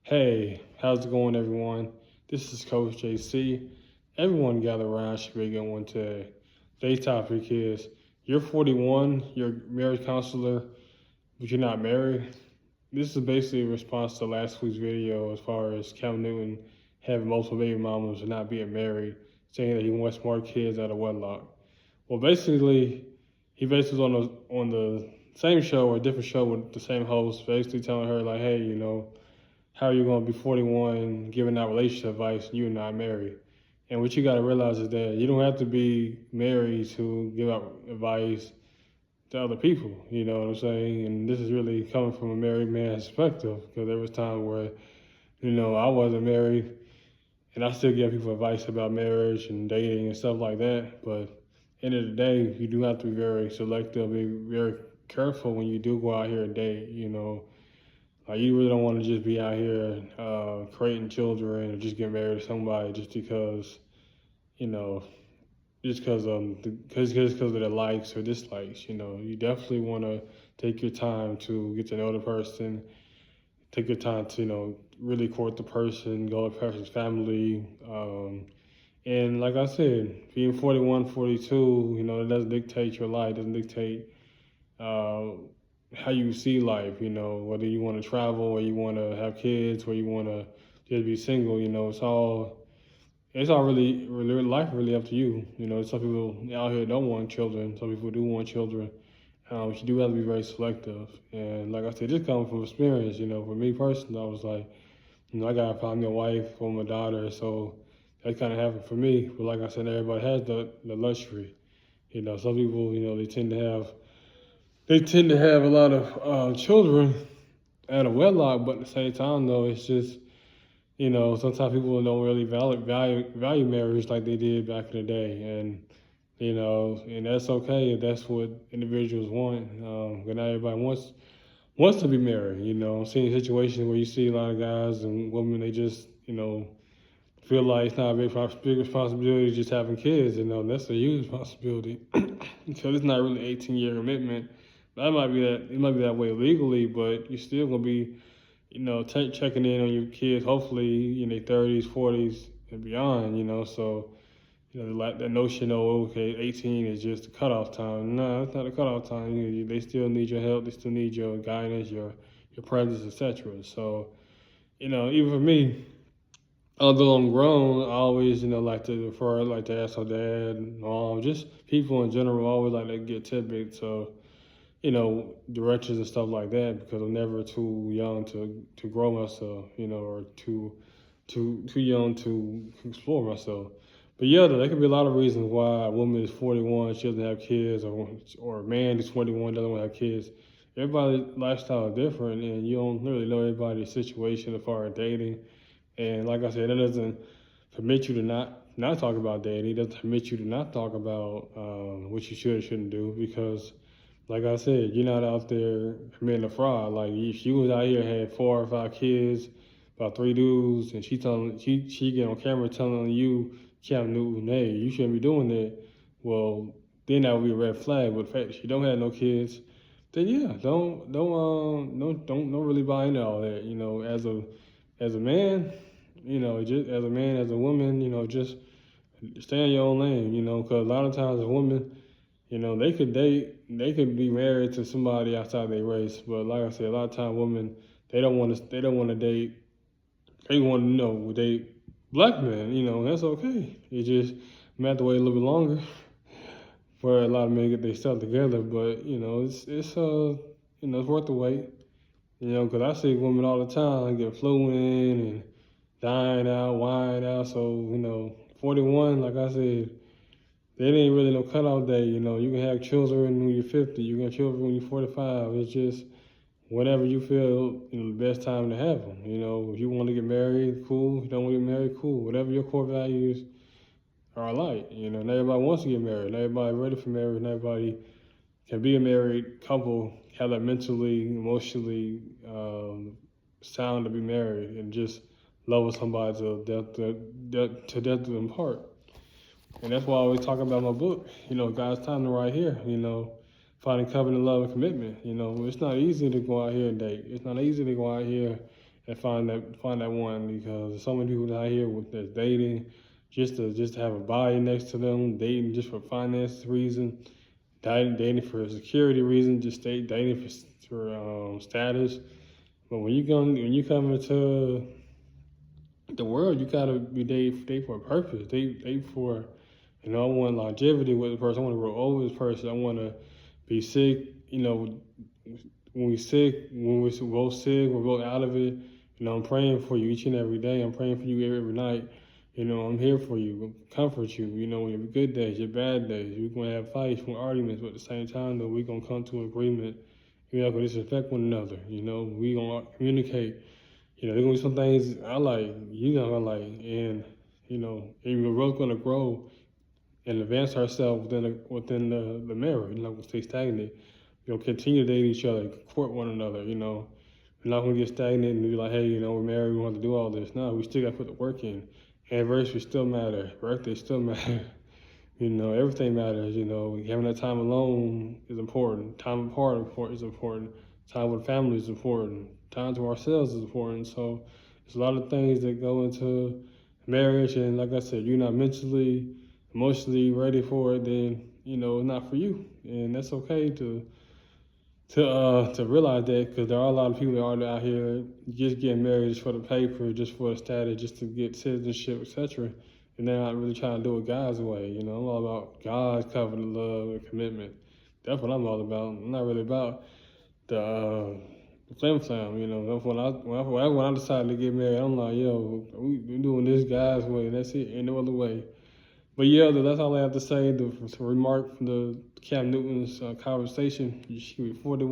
Hey, how's it going, everyone? This is Coach JC. Everyone gather around should be a good one today. Today's topic is you're 41, you're a marriage counselor, but you're not married. This is basically a response to last week's video as far as Cam Newton having multiple baby mamas and not being married, saying that he wants more kids out of wedlock. Well, basically, he basically was on the same show or a different show with the same host, basically telling her like, hey, how are you going to be 41 giving out relationship advice and you're not married? And what you got to realize is that you don't have to be married to give out advice to other people. You know what I'm saying? And this is really coming from a married man's perspective because there was times where, I wasn't married and I still give people advice about marriage and dating and stuff like that. But end of the day, you do have to be very selective, be very careful when you do go out here and date. Like you really don't want to just be out here creating children or just get married to somebody just because, you know, just because of their likes or dislikes. You definitely want to take your time to get to know the person, take your time to really court the person, go to the person's family. And like I said, being 41, 42, it doesn't dictate your life, doesn't dictate uh, how you see life, whether you want to travel or you want to have kids or you want to just be single, it's all really life really up to you. Some people out here don't want children, some people do want children. But you do have to be very selective. And like I said, just coming from experience, for me personally, I was like, I gotta find me a wife for my daughter, so that kind of happened for me. But like I said, everybody has the luxury. Some people, they tend to have a lot of children out of wedlock, but at the same time, though, it's just sometimes people don't really value marriage like they did back in the day, and that's okay if that's what individuals want. But not everybody wants to be married. I'm seeing situations where you see a lot of guys and women, they just feel like it's not a big responsibility just having kids. That's a huge responsibility. So it's not really 18-year commitment. That might be that it might be that way legally, but you're still gonna be, checking in on your kids. Hopefully in their 30s, 40s, and beyond. So like that notion of okay, 18 is just the cutoff time. No, it's not a cutoff time. They still need your help. They still need your guidance, your presence, etc. So even for me, although I'm grown, I always, like to refer, like to ask my dad, mom, just people in general, always like to get tidbits of, directions and stuff like that because I'm never too young to grow myself, or too young to explore myself. But yeah, there could be a lot of reasons why a woman is 41, she doesn't have kids, or a man is 21, doesn't want to have kids. Everybody's lifestyle is different, and you don't really know everybody's situation as far as dating. And like I said, that doesn't permit you to not talk about dating. It doesn't permit you to not talk about what you should or shouldn't do because, like I said, you're not out there committing a fraud. Like if you was out here and had 4 or 5 kids, about 3 dudes, and she get on camera telling you, Cam Newton, hey, you shouldn't be doing that. Well, then that would be a red flag. But the fact that she don't have no kids, then yeah, don't really buy into all that. As a man, just as a man, as a woman, just stay in your own lane, because a lot of times a woman, they could be married to somebody outside their race, but like I said, a lot of times women, they don't want to date, they want to date black men, that's okay. It just might have to wait a little bit longer for a lot of men to get their stuff together, but it's worth the wait, because I see women all the time get fluent and dying out, wine out. So, 41, like I said, there ain't really no cutoff day. You can have children when you're 50, you can have children when you're 45. It's just whenever you feel the best time to have them. If you want to get married, cool. If you don't want to get married, cool. Whatever your core values are like. Not everybody wants to get married. Not everybody ready for marriage. Not everybody can be a married couple, have that mentally, emotionally sound to be married and just love somebody to death do them part. And that's why I always talk about my book, God's Timing right here, finding covenant love and commitment. It's not easy to go out here and date. It's not easy to go out here and find that one, because there's so many people out here that's dating just to have a body next to them, dating just for finance reason, dating for security reason, just dating for status. But when you come into the world, you gotta be date for a purpose. Date for, I want longevity with the person. I want to grow old with this person. I want to be sick. When we sick, when we're both sick, we're both out of it. I'm praying for you each and every day. I'm praying for you every night. I'm here for you, comfort you. When you have good days, your bad days. We're gonna have fights, arguments, but at the same time, though, we're gonna come to an agreement. We're not gonna disrespect one another. We gonna communicate. There's gonna be some things I like, you not gonna like, and we're both gonna grow and advance ourselves within the marriage. We're not gonna stay stagnant. Continue to date each other, court one another. We're not gonna get stagnant and be like, hey, we're married, we want to do all this. No, we still gotta put the work in. Anniversaries still matter. Birthdays still matter. Everything matters. Having that time alone is important. Time apart is important. Time with family is important. Time to ourselves is important. So there's a lot of things that go into marriage, and like I said, you're not mentally, emotionally ready for it, then it's not for you, and that's okay to realize that, because there are a lot of people that are out here just getting married just for the paper, just for the status, just to get citizenship, etc. And they're not really trying to do it God's way. I'm all about God's covenant, love, and commitment. That's what I'm all about. I'm not really about the flim flam. That's when I decided to get married. I'm like, yo, we're doing this God's way. That's it. Ain't no other way. But yeah, that's all I have to say. The remark from the Cam Newton's conversation. You should be 41.